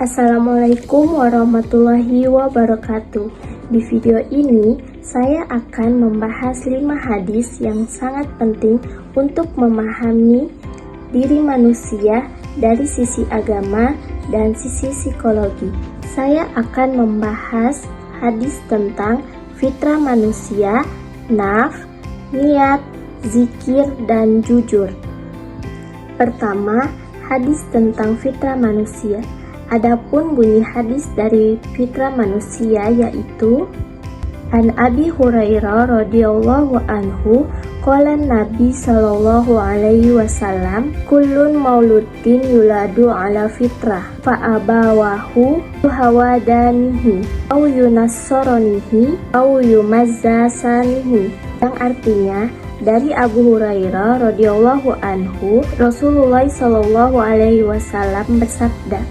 Assalamualaikum warahmatullahi wabarakatuh. Di video ini, saya akan membahas 5 hadis yang sangat penting untuk memahami diri manusia dari sisi agama dan sisi psikologi. Saya akan membahas hadis tentang fitrah manusia, nafs, niat, zikir, dan jujur. Pertama, hadis tentang fitrah manusia. Adapun bunyi hadis dari fitrah manusia yaitu An Abi Hurairah radhiyallahu anhu qala Nabi sallallahu alaihi wasallam kullun mauludin yuladu ala fitrah fa abawahu hawadanihi au yunassaranihi au yumazzasanihi, yang artinya dari Abu Hurairah radhiyallahu anhu, Rasulullah sallallahu alaihi wasallam bersabda,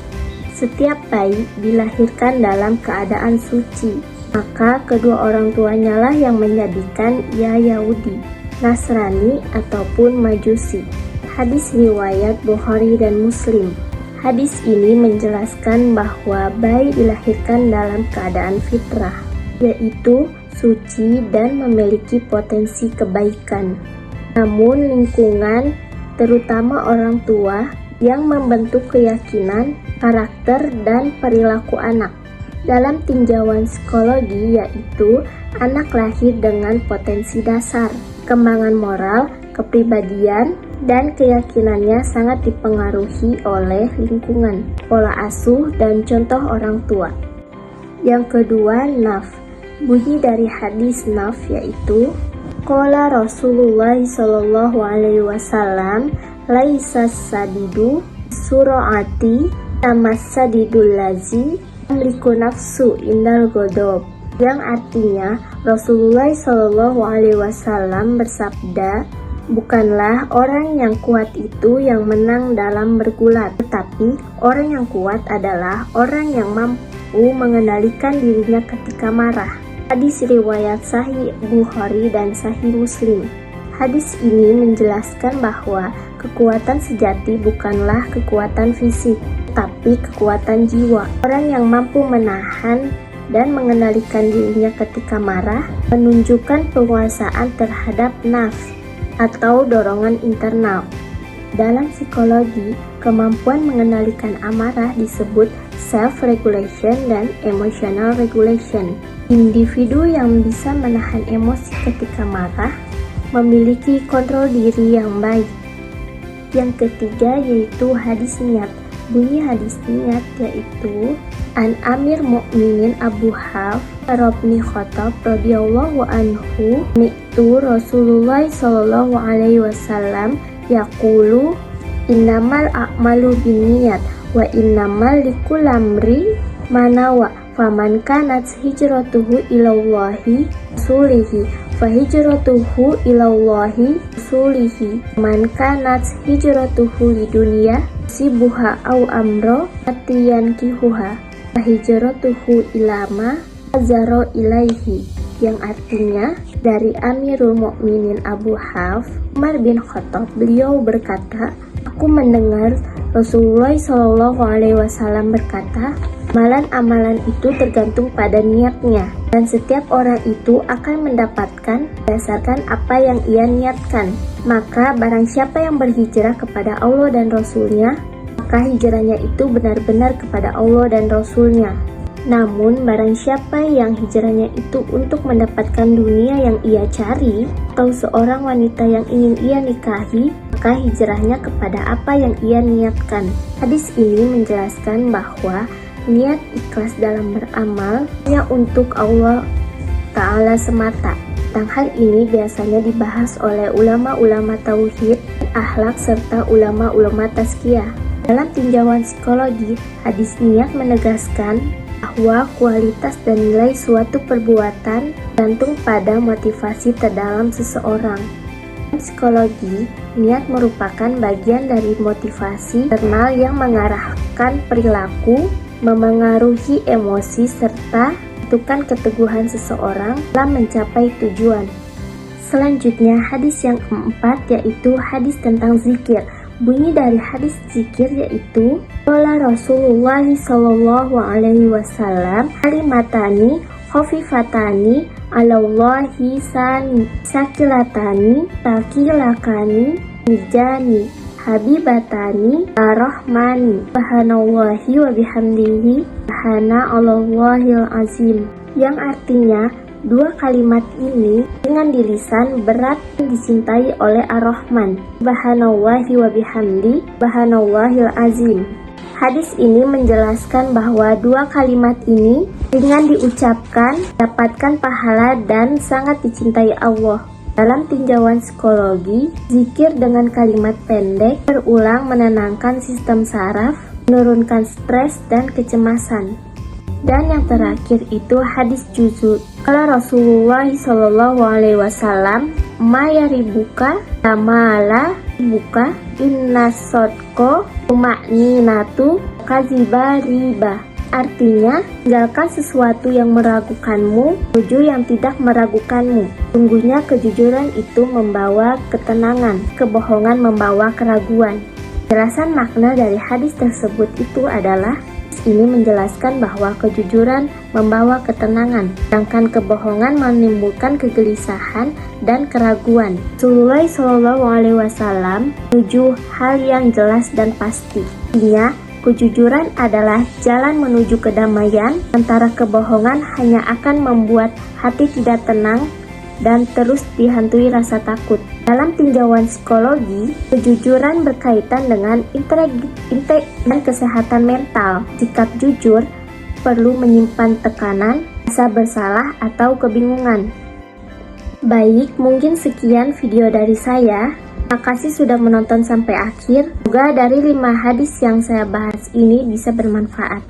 setiap bayi dilahirkan dalam keadaan suci, maka kedua orang tuanya lah yang menjadikan ia Yahudi, Nasrani, ataupun Majusi. Hadis riwayat Bukhari dan Muslim. Hadis ini menjelaskan bahwa bayi dilahirkan dalam keadaan fitrah, yaitu suci dan memiliki potensi kebaikan. Namun lingkungan, terutama orang tua, yang membentuk keyakinan, karakter, dan perilaku anak. Dalam tinjauan psikologi yaitu anak lahir dengan potensi dasar, kembangan moral, kepribadian, dan keyakinannya sangat dipengaruhi oleh lingkungan, pola asuh, dan contoh orang tua. Yang kedua, nafs. Bunyi dari hadis nafs yaitu qala Rasulullah sallallahu alaihi wasallam laisa sadidu sura'ati tamas sadidul lazi amliku nafsu indal godob, yang artinya Rasulullah Shallallahu Alaihi Wasallam bersabda, bukanlah orang yang kuat itu yang menang dalam bergulat, tetapi orang yang kuat adalah orang yang mampu mengendalikan dirinya ketika marah. Hadis riwayat Sahih Bukhari dan Sahih Muslim. Hadis ini menjelaskan bahwa kekuatan sejati bukanlah kekuatan fisik, tapi kekuatan jiwa. Orang yang mampu menahan dan mengendalikan dirinya ketika marah menunjukkan penguasaan terhadap nafs atau dorongan internal. Dalam psikologi, kemampuan mengendalikan amarah disebut self-regulation dan emotional regulation. Individu yang bisa menahan emosi ketika marah memiliki kontrol diri yang baik. Yang ketiga yaitu hadis niat. Bunyi hadis niat yaitu An Amir Mukminin Abu Hafs Ibn Khattab radhiyallahu anhu mi'tu Rasulullah sallallahu alaihi wasallam yaqulu innamal a'malu binniyat wa innamal likulli amri manawa faman kanat hijratuhu ilallahi rasulihi fahijratuhu ilallahi rasulihi man kanat hijratuhu lidunya sibuha au amro atiyan kihuha fahijratuhu ilama azaro ilaihi, yang artinya dari Amirul Mukminin Abu Hafs Umar bin Khattab, beliau berkata, aku mendengar Rasulullah Shallallahu Alaihi Wasallam berkata, amalan itu tergantung pada niatnya, dan setiap orang itu akan mendapatkan berdasarkan apa yang ia niatkan. Maka barang siapa yang berhijrah kepada Allah dan Rasulnya, maka hijrahnya itu benar-benar kepada Allah dan Rasulnya. Namun barang siapa yang hijrahnya itu untuk mendapatkan dunia yang ia cari, atau seorang wanita yang ingin ia nikahi, maka hijrahnya kepada apa yang ia niatkan. Hadis ini menjelaskan bahwa niat ikhlas dalam beramal hanya untuk Allah Ta'ala semata. Tentang hal ini biasanya dibahas oleh ulama-ulama tauhid, akhlak, serta ulama-ulama tazkiyah. Dalam tinjauan psikologi, hadis niat menegaskan bahwa kualitas dan nilai suatu perbuatan tergantung pada motivasi terdalam seseorang. Dalam psikologi, niat merupakan bagian dari motivasi internal yang mengarahkan perilaku, memengaruhi emosi, serta menentukan keteguhan seseorang dalam mencapai tujuan. Selanjutnya, hadis yang keempat yaitu hadis tentang zikir. Bunyi dari hadis zikir yaitu qala Rasulullah sallallahu alaihi wasallam kalimatani khafifatani alallahi sakilatani takilakani mijani habibatani arrahmani subhanallahi wa bihamdihi subhanallahil azim, yang artinya dua kalimat ini dengan di lisan berat dicintai oleh Ar-Rahman, subhanallahi wa bihamdi subhanallahil azim. Hadis ini menjelaskan bahwa dua kalimat ini dengan diucapkan dapatkan pahala dan sangat dicintai Allah. Dalam tinjauan psikologi, zikir dengan kalimat pendek berulang menenangkan sistem saraf, menurunkan stres dan kecemasan. Dan yang terakhir itu hadis juzur. Kalau Rasulullah Shallallahu Alaihi Wasallam mayaribuka tamala buka innasotko umakninatu kaziba riba. Artinya, tinggalkan sesuatu yang meragukanmu, jujur yang tidak meragukanmu. Sungguhnya kejujuran itu membawa ketenangan, kebohongan membawa keraguan. Penjelasan makna dari hadis tersebut itu adalah ini menjelaskan bahwa kejujuran membawa ketenangan, sedangkan kebohongan menimbulkan kegelisahan dan keraguan. Rasulullah Shallallahu Alaihi Wasallam menuju hal yang jelas dan pasti. Intinya, kejujuran adalah jalan menuju kedamaian, sementara kebohongan hanya akan membuat hati tidak tenang dan terus dihantui rasa takut. Dalam tinjauan psikologi, kejujuran berkaitan dengan integritas dan kesehatan mental. Sikap jujur perlu menyimpan tekanan, rasa bersalah, atau kebingungan. Baik, mungkin sekian video dari saya. Terima kasih sudah menonton sampai akhir. Semoga dari 5 hadis yang saya bahas ini bisa bermanfaat.